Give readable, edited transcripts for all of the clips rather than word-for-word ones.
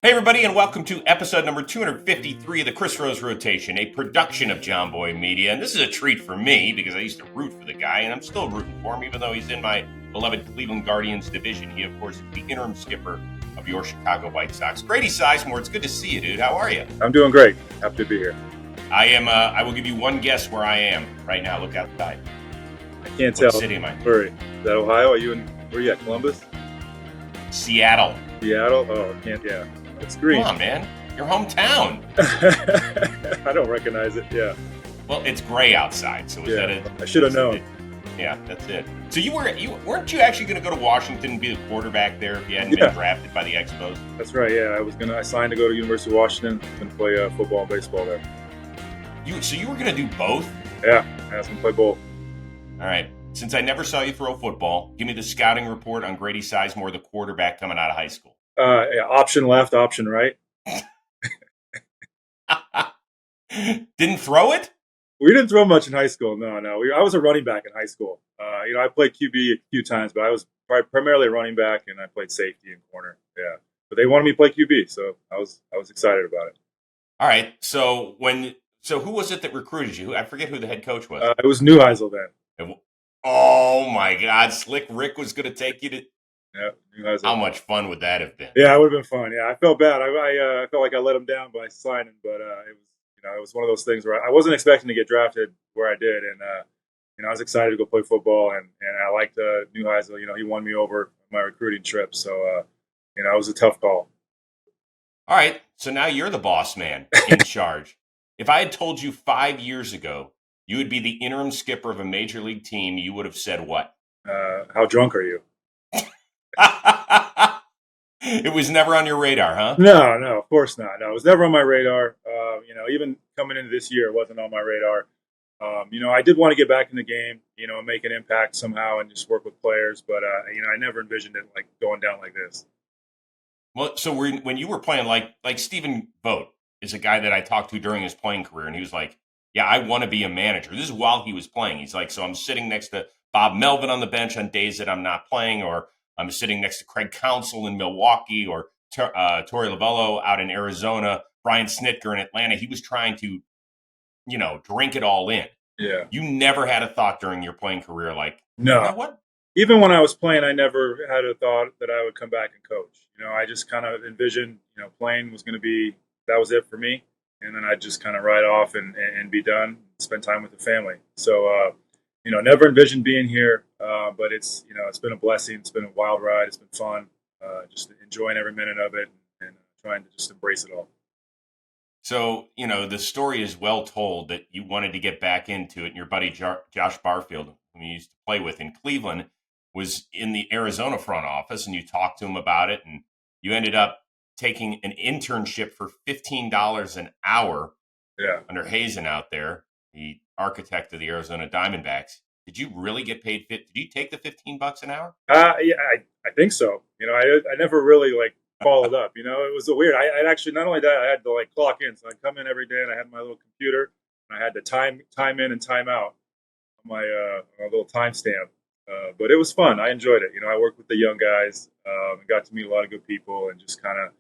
Hey, everybody, and welcome to episode number 253 of the Chris Rose Rotation, a production of John Boy Media. And this is a treat for me because I used to root for the guy, and I'm still rooting for him, even though he's in my beloved Cleveland Guardians division. He, of course, is the interim skipper of your Chicago White Sox. Grady Sizemore, it's good to see you, dude. How are you? I'm doing great. Happy to be here. I will give you one guess where I am right now. Look outside. I can't What tell. city am I? Where is that? Ohio? Are you in? Where are you at? Columbus? Seattle. Seattle? Oh, I can't. Yeah, it's green. Come on, man. Your hometown. I don't recognize it. Yeah. Well, it's gray outside, so is that it? I should have known. Yeah, that's it. So weren't you actually going to go to Washington and be the quarterback there if you hadn't been drafted by the Expos? That's right. Yeah, I signed to go to University of Washington and play football and baseball there. So you were going to do both? Yeah, I was going to play both. All right. Since I never saw you throw football, give me the scouting report on Grady Sizemore, the quarterback coming out of high school. Yeah, option left, option right. Didn't throw it? We didn't throw much in high school. No. I was a running back in high school. I played QB a few times, but I was primarily a running back, and I played safety and corner. Yeah, but they wanted me to play QB, so I was excited about it. All right. So who was it that recruited you? I forget who the head coach was. It was Neuheisel then. Oh my God! Slick Rick was going to take you to. Yeah, Neuheisel. How much fun would that have been? Yeah, it would have been fun. Yeah, I felt bad. I felt like I let him down by signing, but it was one of those things where I wasn't expecting to get drafted where I did, and I was excited to go play football, and I liked Neuheisel. He won me over my recruiting trip, so it was a tough call. All right, so now you're the boss man in charge. If I had told you 5 years ago you would be the interim skipper of a major league team, you would have said what? How drunk are you? It was never on your radar, huh? No, of course not. No, it was never on my radar. Even coming into this year, it wasn't on my radar. I did want to get back in the game, and make an impact somehow and just work with players. But, I never envisioned it like going down like this. Well, so when you were playing, like Stephen Vogt is a guy that I talked to during his playing career, and he was like, yeah, I want to be a manager. This is while he was playing. He's like, so I'm sitting next to Bob Melvin on the bench on days that I'm not playing, or I'm sitting next to Craig Counsell in Milwaukee, or Torey Lovello out in Arizona, Brian Snitker in Atlanta. He was trying to, drink it all in. Yeah. You never had a thought during your playing career like, no. You know what? Even when I was playing, I never had a thought that I would come back and coach. I just kind of envisioned, playing was going to be, that was it for me. And then I'd just kind of ride off and be done, spend time with the family. So, never envisioned being here, but it's been a blessing. It's been a wild ride. It's been fun, just enjoying every minute of it and trying to just embrace it all. So, the story is well told that you wanted to get back into it. And your buddy Josh Barfield, who you used to play with in Cleveland, was in the Arizona front office, and you talked to him about it, and you ended up taking an internship for $15 an hour under Hazen out there, the architect of the Arizona Diamondbacks. Did you really get paid? Did you take the $15 an hour? Yeah, I think so. I never really followed up. It was a weird. I actually, not only that, I had to clock in. So I'd come in every day, and I had my little computer, and I had to time in and time out on my little timestamp. But it was fun. I enjoyed it. I worked with the young guys and got to meet a lot of good people and just kind of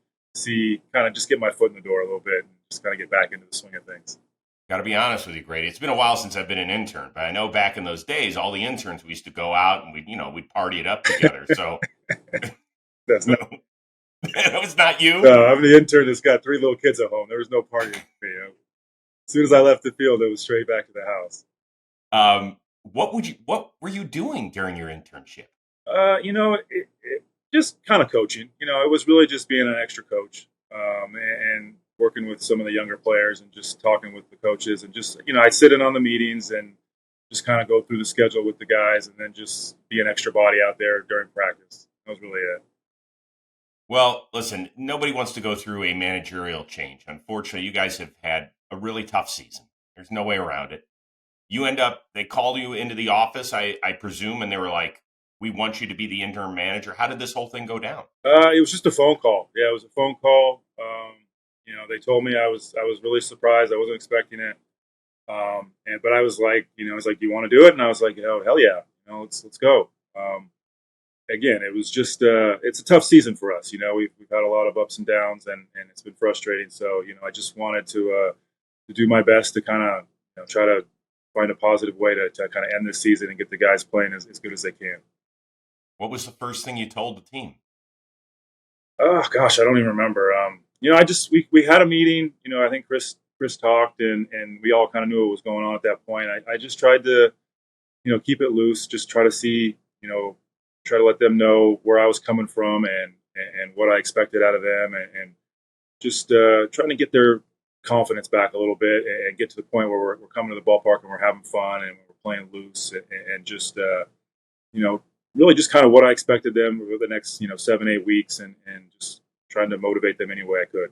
just get my foot in the door a little bit and just kind of get back into the swing of things. Got to be honest with you, Grady. It's been a while since I've been an intern, but I know back in those days, all the interns, we used to go out and we'd party it up together. So that's not. That was not you. No, I'm the intern that's got 3 little kids at home. There was no partying for me. As soon as I left the field, it was straight back to the house. What were you doing during your internship? It just kind of coaching. It was really just being an extra coach and working with some of the younger players and just talking with the coaches and just, I'd sit in on the meetings and just kind of go through the schedule with the guys and then just be an extra body out there during practice. That was really it. Well, listen, nobody wants to go through a managerial change. Unfortunately, you guys have had a really tough season. There's no way around it. They called you into the office, I presume, and they were like, we want you to be the interim manager. How did this whole thing go down? It was just a phone call. Yeah, it was a phone call. They told me I was really surprised. I wasn't expecting it. But I was like, do you want to do it? And I was like, hell yeah, let's go. again, it was just it's a tough season for us. We've had a lot of ups and downs, and it's been frustrating. So I just wanted to do my best to kind of try to find a positive way to kind of end this season and get the guys playing as good as they can. What was the first thing you told the team? Oh gosh, I don't even remember. I just we had a meeting. I think Chris talked, and we all kind of knew what was going on at that point. I just tried to keep it loose, just try to see try to let them know where I was coming from and what I expected out of them, and just trying to get their confidence back a little bit and get to the point where we're coming to the ballpark and we're having fun and we're playing loose and just really just kind of what I expected them over the next 7-8 weeks and just trying to motivate them any way I could.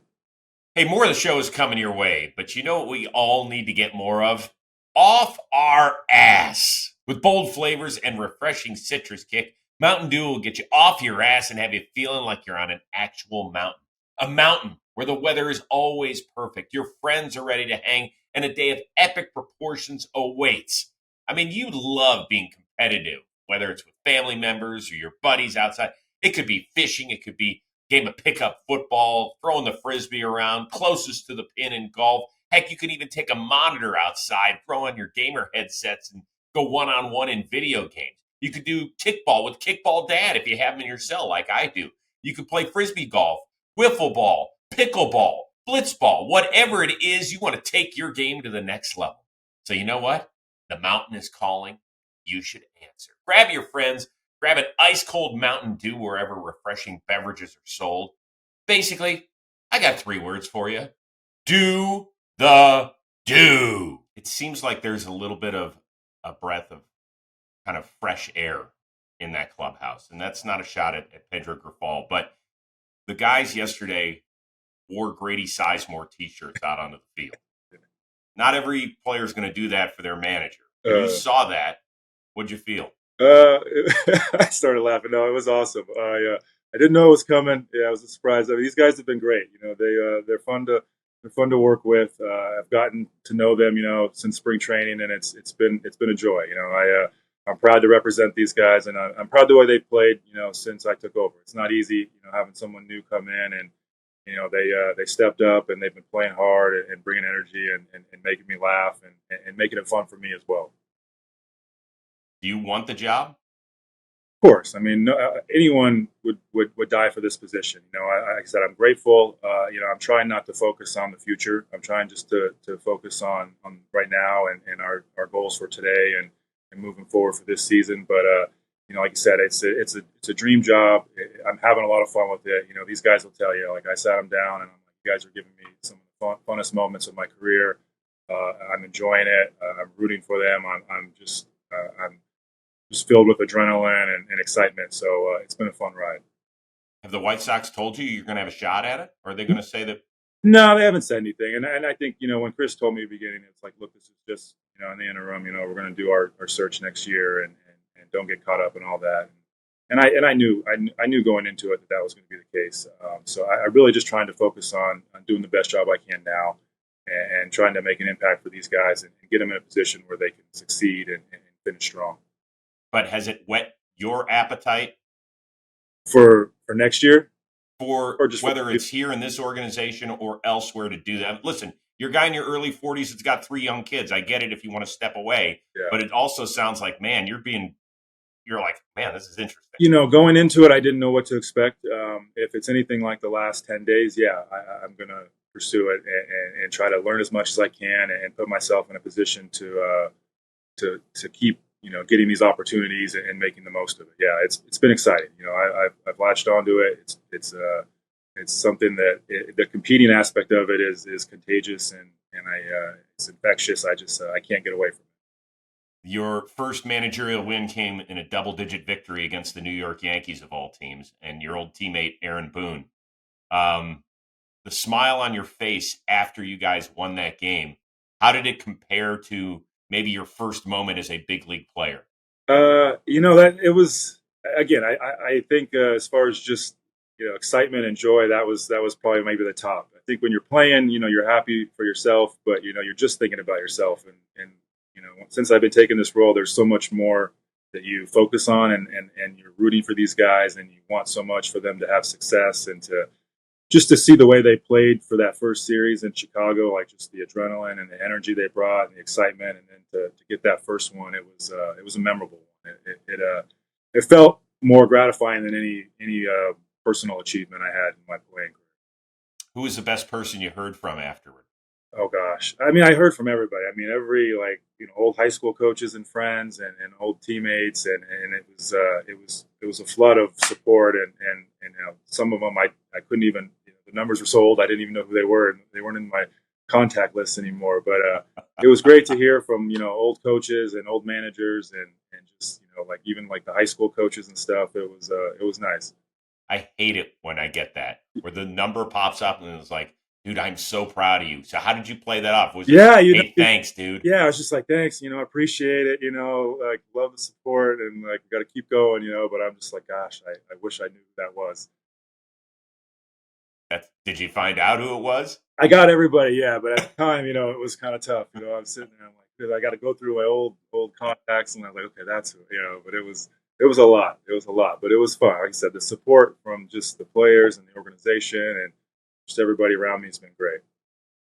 Hey, more of the show is coming your way, but you know what we all need to get more of? Off our ass. With bold flavors and refreshing citrus kick, Mountain Dew will get you off your ass and have you feeling like you're on an actual mountain. A mountain where the weather is always perfect, your friends are ready to hang, and a day of epic proportions awaits. I mean, you love being competitive, whether it's with family members or your buddies outside. It could be fishing, it could be game of pickup football, throwing the frisbee around, closest to the pin in golf. Heck, you could even take a monitor outside, throw on your gamer headsets, and go one-on-one in video games. You could do kickball with Kickball Dad if you have them in your cell like I do. You could play frisbee golf, wiffle ball, pickleball, blitzball, whatever it is, you want to take your game to the next level. So you know what? The mountain is calling. You should answer. Grab your friends. Grab an ice-cold Mountain Dew wherever refreshing beverages are sold. Basically, I got 3 words for you. Do the do. It seems like there's a little bit of a breath of kind of fresh air in that clubhouse. And that's not a shot at Pedro Grifol, but the guys yesterday wore Grady Sizemore t-shirts out onto the field. Not every player is going to do that for their manager. When you saw that, what'd you feel? I started laughing. No, it was awesome. I didn't know it was coming. Yeah, it was a surprise. I mean, these guys have been great. They're fun to work with. I've gotten to know them, since spring training, and it's been a joy. I'm proud to represent these guys, and I'm proud the way they've played. Since I took over, it's not easy. Having someone new come in and they stepped up and they've been playing hard and bringing energy and making me laugh and making it fun for me as well. Do you want the job? Of course. I mean, anyone would die for this position. Like I said, I'm grateful. I'm trying not to focus on the future. I'm trying just to focus on right now and our goals for today and moving forward for this season. But like you said, it's a dream job. I'm having a lot of fun with it. These guys will tell you. Like I sat them down and I'm like, you guys are giving me some of the funnest moments of my career. I'm enjoying it. I'm rooting for them. I'm just filled with adrenaline and excitement. So it's been a fun ride. Have the White Sox told you you're going to have a shot at it? Or are they going to say that? No, they haven't said anything. And I think, when Chris told me at the beginning, it's like, look, this is just, in the interim, we're going to do our search next year and don't get caught up in all that. And I knew going into it that was going to be the case. So I really just trying to focus on doing the best job I can now and trying to make an impact for these guys and get them in a position where they can succeed and finish strong. But has it whet your appetite for next year? Or just whether it's here in this organization or elsewhere to do that? Listen, you're a guy in your early 40s that's got 3 young kids. I get it if you want to step away, but it also sounds like, man, you're like, man, this is interesting. Going into it, I didn't know what to expect. If it's anything like the last 10 days, I'm going to pursue it and try to learn as much as I can and put myself in a position to keep getting these opportunities and making the most of it. Yeah, it's been exciting. I've latched onto it. It's something that the competing aspect of it is contagious and it's infectious. I can't get away from it. Your first managerial win came in a double-digit victory against the New York Yankees of all teams, and your old teammate Aaron Boone. The smile on your face after you guys won that game, how did it compare to maybe your first moment as a big league player? That it was, again, I think as far as just, excitement and joy, that was probably maybe the top. I think when you're playing, you're happy for yourself, but, you're just thinking about yourself. And since I've been taking this role, there's so much more that you focus on, and you're rooting for these guys, and you want so much for them to have success, and to just to see the way they played for that first series in Chicago, like just the adrenaline and the energy they brought and the excitement, and then to get that first one, it was a memorable one. It felt more gratifying than any personal achievement I had in my playing career. Who was the best person you heard from afterward? Oh gosh, I mean, I heard from everybody. I mean, every like old high school coaches and friends and old teammates, and it was a flood of support, and some of them I couldn't even the numbers were so old I didn't even know who they were, and they weren't in my contact list anymore. But it was great to hear from old coaches and old managers, and just like even like the high school coaches and stuff. It was nice. I hate it when I get that, where the number pops up and it's like, dude, I'm so proud of you. So how did you play that off? Was it, Yeah, hey, thanks, dude? yeah, I was just like, thanks, appreciate it, like love the support, and like got to keep going, but I'm just like, gosh, I wish I knew who that was. Did you find out who it was? I got everybody, yeah, but at the time, it was kind of tough. I'm sitting there, I'm like, dude, I got to go through my old contacts, and I was like, okay, that's who, but it was a lot. It was a lot, but it was fun. Like I said, the support from just the players and the organization and just everybody around me has been great.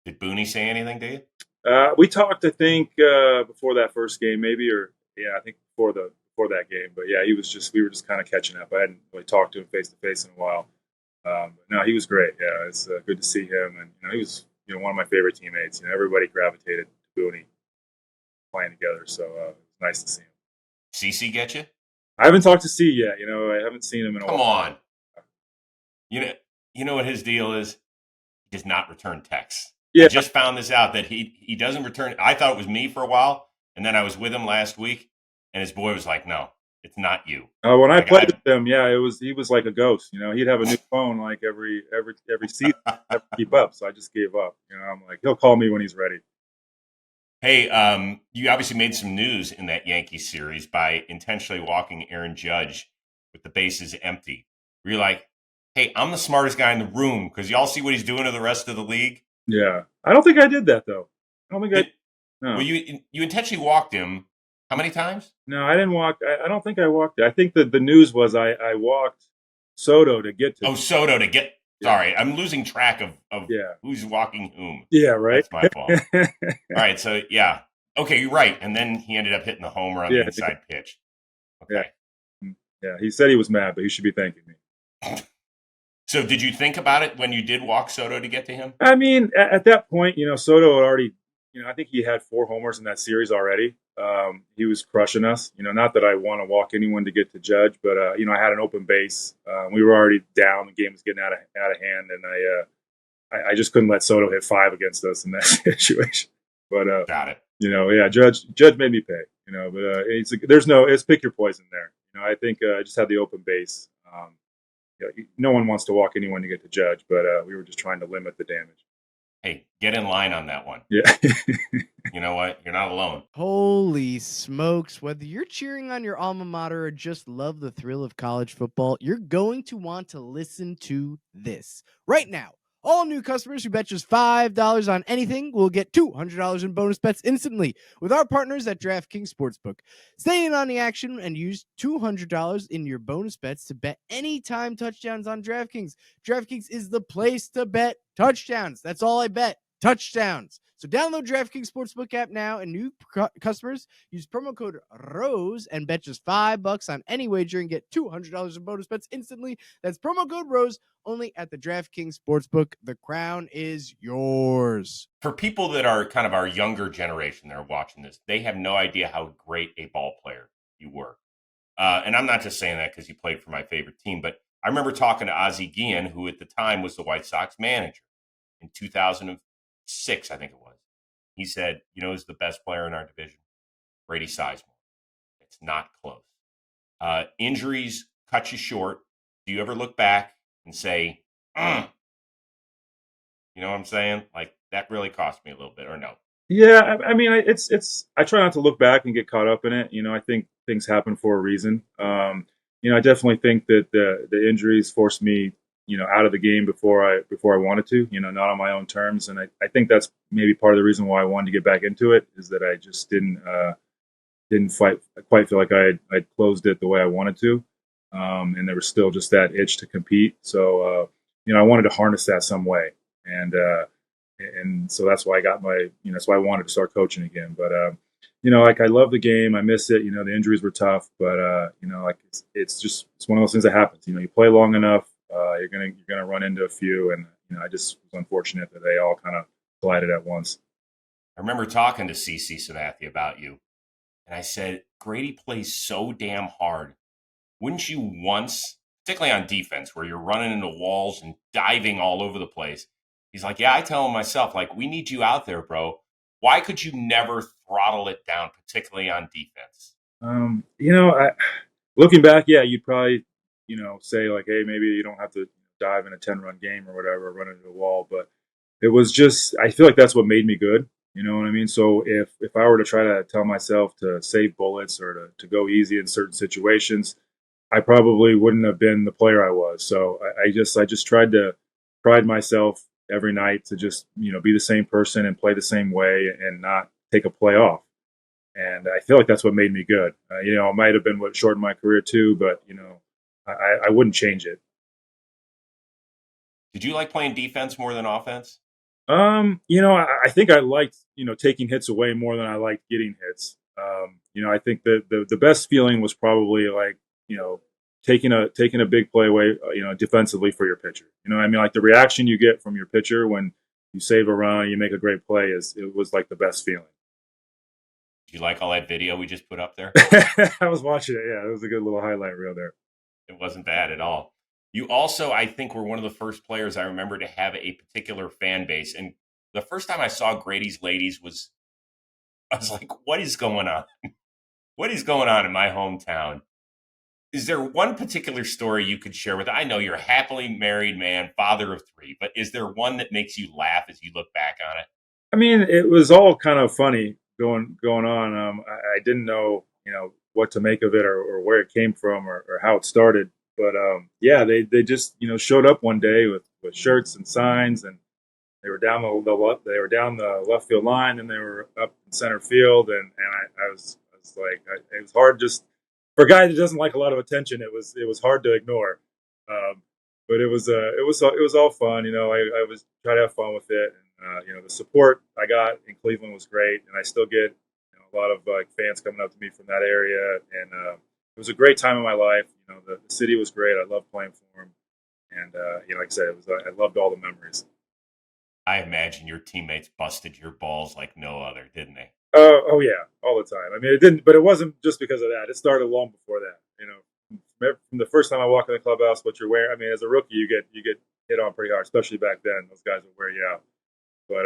Did Booney say anything to you? We talked, I think, before that first game, maybe, or yeah, I think before that game. But yeah, we were just kind of catching up. I hadn't really talked to him face to face in a while. But no, he was great. Yeah, it's good to see him, and he was one of my favorite teammates. Everybody gravitated to Booney playing together, so it was nice to see him. CC get you? I haven't talked to C yet. I haven't seen him in a while. Come on. You know what his deal is? He does not return texts. Yeah. I just found this out that he doesn't return. I thought it was me for a while, and then I was with him last week, and his boy was like, "No, it's not you." When I played with him, yeah, he was like a ghost. He'd have a new phone like every season. I have to keep up, so I just gave up. I'm like, he'll call me when he's ready. Hey, you obviously made some news in that Yankees series by intentionally walking Aaron Judge with the bases empty. Were you like, hey, I'm the smartest guy in the room because y'all see what he's doing to the rest of the league? Yeah. I don't think I did that, though. I don't think no. Well, you intentionally walked him how many times? No, I didn't walk. I don't think I walked. I think that the news was I walked Soto to get to. Oh, Soto to get. Yeah. Sorry, I'm losing track of yeah. who's walking whom. Yeah, right. That's my fault. All right, so yeah. Okay, you're right. And then he ended up hitting the homer on the inside pitch. Okay. Yeah, he said he was mad, but he should be thanking me. So did you think about it when you did walk Soto to get to him? I mean, at that point, Soto had already, I think he had 4 homers in that series already. He was crushing us. Not that I want to walk anyone to get to Judge, but I had an open base. We were already down. The game was getting out of hand, and I just couldn't let Soto hit 5 against us in that situation. But got it. Yeah, Judge made me pay. But it's pick your poison there. I think I just had the open base. No one wants to walk anyone to get to Judge, but we were just trying to limit the damage. Hey, get in line on that one. Yeah. You know what? You're not alone. Holy smokes. Whether you're cheering on your alma mater or just love the thrill of college football, you're going to want to listen to this right now. All new customers who bet just $5 on anything will get $200 in bonus bets instantly with our partners at DraftKings Sportsbook. Stay in on the action and use $200 in your bonus bets to bet anytime touchdowns on DraftKings. DraftKings is the place to bet touchdowns. That's all I bet. Touchdowns. So download DraftKings Sportsbook app now, and new customers use promo code ROSE and bet just $5 on any wager and get $200 in bonus bets instantly. That's promo code ROSE only at the DraftKings Sportsbook. The crown is yours. For people that are kind of our younger generation that are watching this, they have no idea how great a ball player you were. And I'm not just saying that because you played for my favorite team, but I remember talking to Ozzie Guillen, who at the time was the White Sox manager in 2006, I think it was. He said, who's the best player in our division? Grady Sizemore. It's not close. Injuries cut you short. Do you ever look back and say, you know what I'm saying? Like, that really cost me a little bit, or no? Yeah, I mean, I try not to look back and get caught up in it. I think things happen for a reason. I definitely think that the injuries forced me out of the game before I wanted to, not on my own terms. And I think that's maybe part of the reason why I wanted to get back into it, is that I just didn't didn't quite feel like I'd closed it the way I wanted to, and there was still just that itch to compete. So I wanted to harness that some way, and so that's why I got that's why I wanted to start coaching again. But like I love the game, I miss it. The injuries were tough, but like it's one of those things that happens. You play long enough, you're gonna run into a few, and I just was unfortunate that they all kind of collided at once. I remember talking to CC Sabathia about you, and I said, Grady plays so damn hard. Wouldn't you once, particularly on defense, where you're running into walls and diving all over the place? He's like, yeah, I tell him myself, like, we need you out there, bro. Why could you never throttle it down, particularly on defense? Looking back, yeah, you'd probably, say like, hey, maybe you don't have to dive in a 10-run game or whatever, run into a wall. But it was just, I feel like that's what made me good. You know what I mean? So if I were to try to tell myself to save bullets or to go easy in certain situations, I probably wouldn't have been the player I was. So I just tried to pride myself every night to just be the same person and play the same way and not take a play off. And I feel like that's what made me good. It might have been what shortened my career too, but I wouldn't change it. Did you like playing defense more than offense? I think I liked taking hits away more than I liked getting hits. I think that the best feeling was probably like taking a big play away, defensively for your pitcher. What I mean, like the reaction you get from your pitcher when you save a run, you make a great play it was like the best feeling. Did you like all that video we just put up there? I was watching it. Yeah, it was a good little highlight reel there. It wasn't bad at all. You also, I think, were one of the first players I remember to have a particular fan base. And the first time I saw Grady's Ladies I was like, what is going on? What is going on in my hometown? Is there one particular story you could share with? I know you're a happily married man, father of 3, but is there one that makes you laugh as you look back on it? I mean, it was all kind of funny going on. I didn't know, what to make of it or where it came from or how it started. But yeah, they just showed up one day with shirts and signs, and they were down they were down the left field line, and they were up in center field, and I was like, it was hard just for a guy that doesn't like a lot of attention. It was hard to ignore. But it was all fun. I was trying to have fun with it, and the support I got in Cleveland was great, and I still get a lot of fans coming up to me from that area, and it was a great time in my life. The city was great. I loved playing for them, and like I said, I loved all the memories. I imagine your teammates busted your balls like no other, didn't they? Oh yeah, all the time. I mean, it didn't, but it wasn't just because of that. It started long before that. From the first time I walk in the clubhouse, what you're wearing. I mean, as a rookie, you get hit on pretty hard, especially back then. Those guys would wear you out. But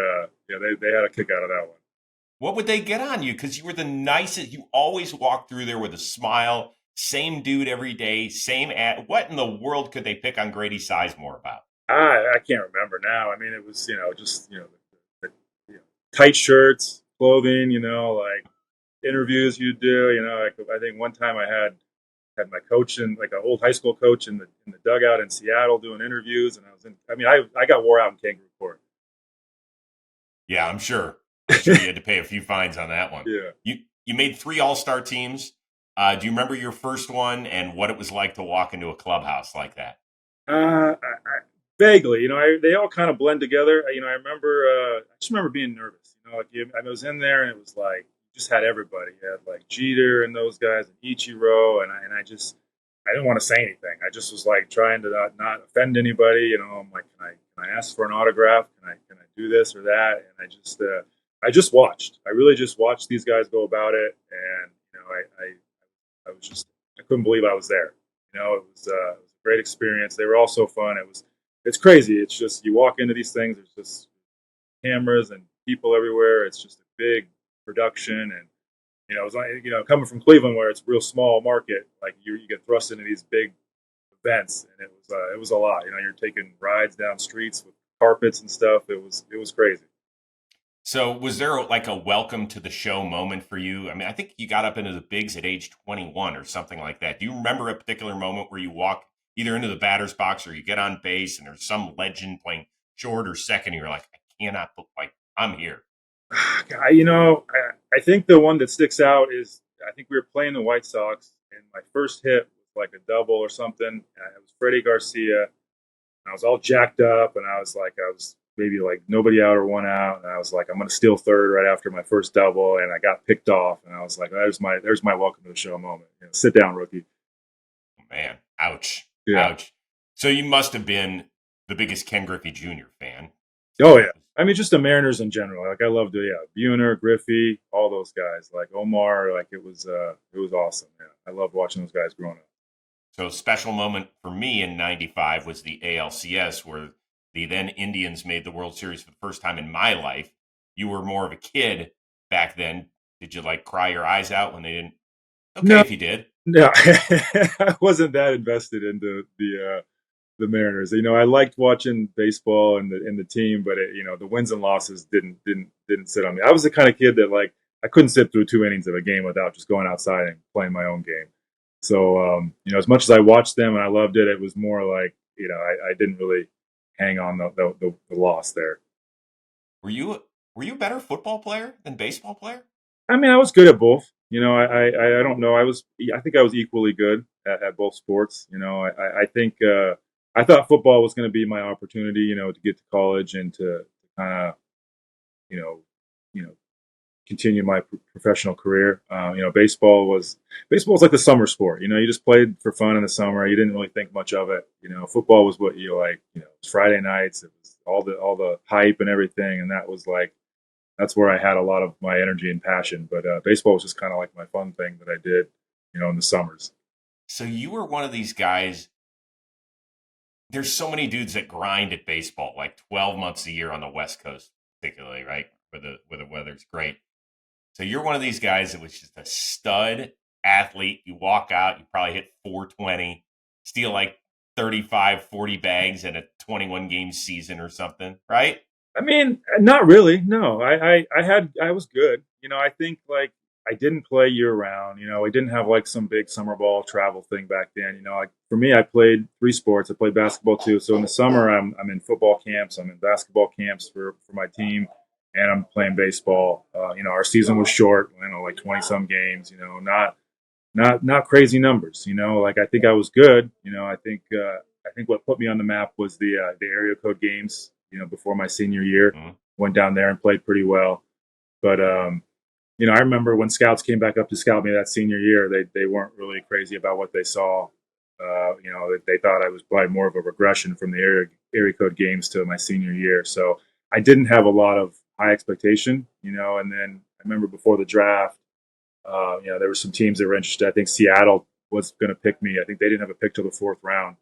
they had a kick out of that one. What would they get on you? Because you were the nicest. You always walked through there with a smile. Same dude every day. Same ad. What in the world could they pick on Grady Sizemore about? I can't remember now. I mean, it was just the tight shirts, clothing. Like interviews you do. Like, I think one time I had my coach like an old high school coach in the dugout in Seattle doing interviews, and I got wore out in Kangaroo Court. Yeah, I'm sure you had to pay a few fines on that one. Yeah. You made 3 All-Star teams. Do you remember your first one and what it was like to walk into a clubhouse like that? Vaguely, they all kind of blend together. I remember, I just remember being nervous. I was in there and it was like you just had everybody. You had like Jeter and those guys and Ichiro, and I didn't want to say anything. I just was like trying to not offend anybody. I'm like, can I ask for an autograph? Can I do this or that? And I just watched. I really just watched these guys go about it, and I was just, I couldn't believe I was there. It was a great experience. They were all so fun. It's crazy. It's just you walk into these things. There's just cameras and people everywhere. It's just a big production, and it was like coming from Cleveland where it's a real small market. Like you get thrust into these big events, and it was a lot. You're taking rides down streets with carpets and stuff. It was crazy. So was there like a welcome to the show moment for you? I mean, I think you got up into the bigs at age 21 or something like that. Do you remember a particular moment where you walk either into the batter's box or you get on base and there's some legend playing short or second, and you're like, I cannot, like, I'm here? I think the one that sticks out is I think we were playing the White Sox, and my first hit was like a double or something. And it was Freddie Garcia. I was all jacked up, and I was maybe like nobody out or one out, and I was like, I'm going to steal third right after my first double, and I got picked off, and I was like, there's my welcome to the show moment. Sit down, rookie. Man, ouch, Yeah. ouch. So you must have been the biggest Ken Griffey Jr. fan. Oh yeah. I mean, just the Mariners in general. Like I loved it. Yeah, Buhner, Griffey, all those guys. Like Omar. Like it was awesome. Yeah, I loved watching those guys growing up. So a special moment for me in '95 was the ALCS, where the then Indians made the World Series for the first time in my life. You were more of a kid back then. Did you like cry your eyes out when they didn't? Okay, no, if you did. No, I wasn't that invested into the Mariners. I liked watching baseball and the team, but the wins and losses didn't sit on me. I was the kind of kid that like I couldn't sit through 2 innings of a game without just going outside and playing my own game. So as much as I watched them and I loved it, it was more like I didn't really hang on the loss there. Were you a better football player than baseball player? I mean, I was good at both. I don't know. I think I was equally good at both sports. I think I thought football was going to be my opportunity, to get to college and to kind of, you know, continue my professional career. Baseball was like the summer sport. You just played for fun in the summer. You didn't really think much of it. Football was what you like. It was Friday nights. It was all the hype and everything, and that's where I had a lot of my energy and passion. But baseball was just kind of like my fun thing that I did, in the summers. So you were one of these guys. There's so many dudes that grind at baseball, like 12 months a year on the West Coast, particularly, right? Where the weather's great. So you're one of these guys that was just a stud athlete. You walk out, you probably hit 420, steal like 35, 40 bags in a 21 game season or something, right? I mean, not really. No, I was good. I think like I didn't play year round. I didn't have like some big summer ball travel thing back then. Like for me, I played 3 sports. I played basketball too. So in the summer, I'm in football camps. I'm in basketball camps for my team, and I'm playing baseball. Our season was short. Like 20 some games. Not crazy numbers. Like I think I was good. I think what put me on the map was the area code games. Before my senior year, went down there and played pretty well. But I remember when scouts came back up to scout me that senior year, they weren't really crazy about what they saw. They thought I was probably more of a regression from the area code games to my senior year. So I didn't have a lot of high expectation. And then I remember before the draft, there were some teams that were interested. I think Seattle was going to pick me. I think they didn't have a pick till the 4th round.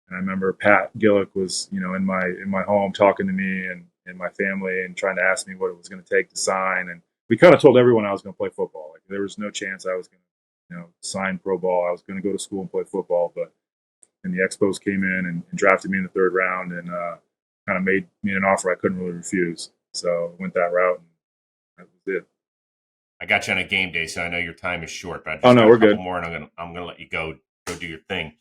And I remember Pat Gillick was, in my home talking to me and my family and trying to ask me what it was going to take to sign. And we kind of told everyone I was going to play football. Like there was no chance I was going to, sign pro ball. I was going to go to school and play football. But and the Expos came in and drafted me in the 3rd round and kind of made me an offer I couldn't really refuse. So I went that route, and that was it. I got you on a game day, so I know your time is short. But I just got we're a couple good. More, and I'm gonna let you go do your thing.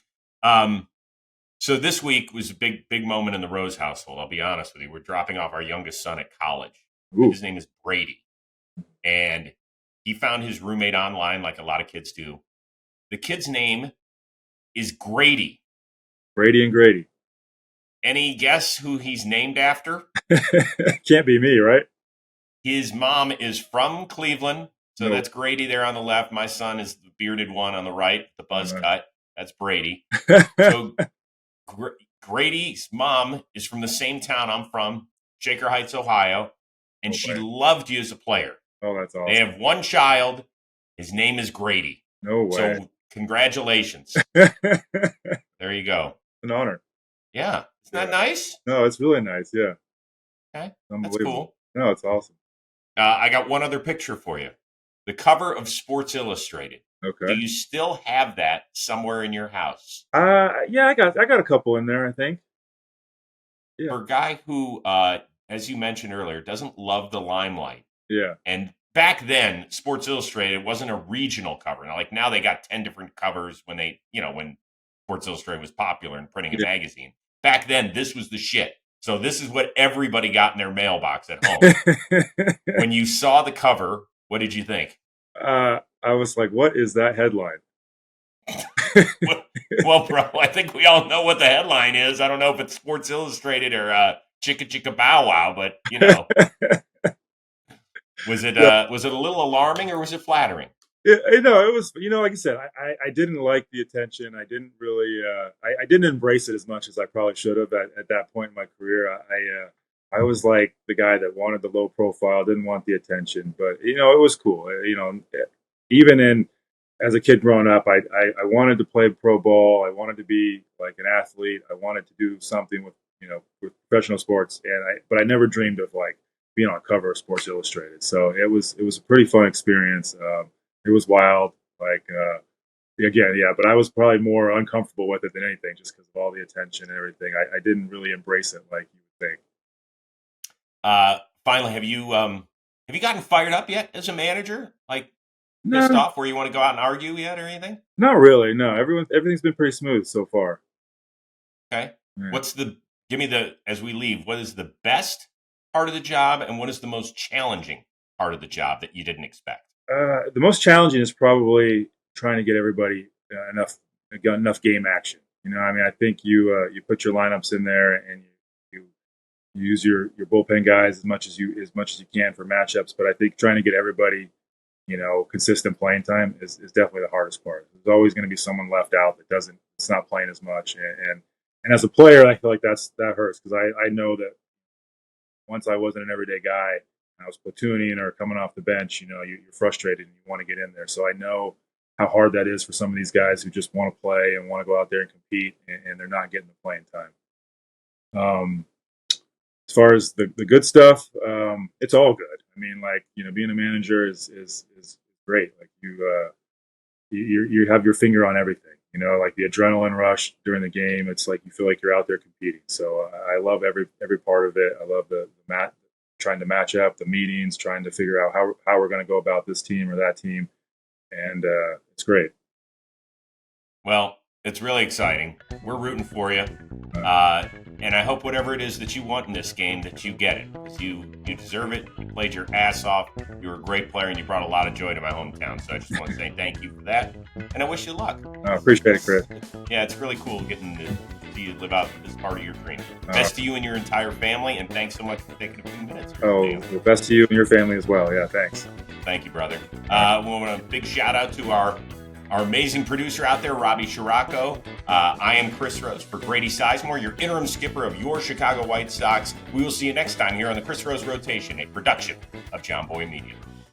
So this week was a big moment in the Rose household. I'll be honest with you. We're dropping off our youngest son at college. Ooh. His name is Brady. And he found his roommate online like a lot of kids do. The kid's name is Grady. Brady and Grady. Any guess who he's named after? Can't be me, right? His mom is from Cleveland. So That's Grady there on the left. My son is the bearded one on the right, the buzz cut. That's Brady. So Grady's mom is from the same town I'm from, Shaker Heights, Ohio, and she loved you as a player. Oh, that's awesome. They have one child. His name is Grady. No way. So congratulations. There you go. An honor. Yeah. Isn't that nice? No, it's really nice. Yeah. Okay. That's cool. No, it's awesome. I got one other picture for you. The cover of Sports Illustrated. Okay. Do you still have that somewhere in your house? Yeah, I got a couple in there, I think. Yeah. For a guy who, as you mentioned earlier, doesn't love the limelight. Yeah. And back then, Sports Illustrated wasn't a regional cover. Now they got 10 different covers when when Sports Illustrated was popular in printing a magazine. Back then, this was the shit. So this is what everybody got in their mailbox at home. When you saw the cover, what did you think? I was like, what is that headline? Well, bro, I think we all know what the headline is. I don't know if it's Sports Illustrated or Chicka Chicka Bow Wow, but was it Yeah. was it a little alarming or was it flattering? It was, like I said, I didn't like the attention. I didn't really, I didn't embrace it as much as I probably should have at that point in my career. I was like the guy that wanted the low profile, didn't want the attention, but it was cool. Even as a kid growing up, I wanted to play pro ball. I wanted to be like an athlete. I wanted to do something with professional sports, but I never dreamed of like being on cover of Sports Illustrated. So it was a pretty fun experience. It was wild. Like, again, yeah, but I was probably more uncomfortable with it than anything just because of all the attention and everything. I didn't really embrace it like you would think. Finally, have you gotten fired up yet as a manager? Like pissed No, off where you want to go out and argue yet or anything? not really. No, everything's been pretty smooth so far. Okay. Yeah. Give me as we leave, what is the best part of the job and what is the most challenging part of the job that you didn't expect? The most challenging is probably trying to get everybody enough game action. I mean, I think you put your lineups in there and you use your bullpen guys as much as you can for matchups. But I think trying to get everybody consistent playing time is definitely the hardest part. There's always going to be someone left out that's not playing as much. And as a player, I feel like that hurts because I know that once I wasn't an everyday guy, I was platooning or coming off the bench, you're frustrated and you want to get in there. So I know how hard that is for some of these guys who just want to play and want to go out there and compete, and they're not getting the playing time. As far as the good stuff, it's all good. I mean, like, being a manager is great. Like you have your finger on everything, like the adrenaline rush during the game. It's like you feel like you're out there competing. So I love every part of it. I love trying to match up the meetings, trying to figure out how we're going to go about this team or that team. And it's great. Well, it's really exciting. We're rooting for you. And I hope whatever it is that you want in this game, that you get it. Because you deserve it. You played your ass off. You were a great player, and you brought a lot of joy to my hometown. So I just want to say thank you for that. And I wish you luck. I appreciate it, Chris. Yeah, it's really cool getting to see you live out this part of your dream. Best to you and your entire family, and thanks so much for taking a few minutes. Well, best to you and your family as well. Yeah, thanks. Thank you, brother. We want a big shout out to our amazing producer out there, Robbie Scirocco. I am Chris Rose for Grady Sizemore, your interim skipper of your Chicago White Sox. We will see you next time here on the Chris Rose Rotation, a production of John Boy Media.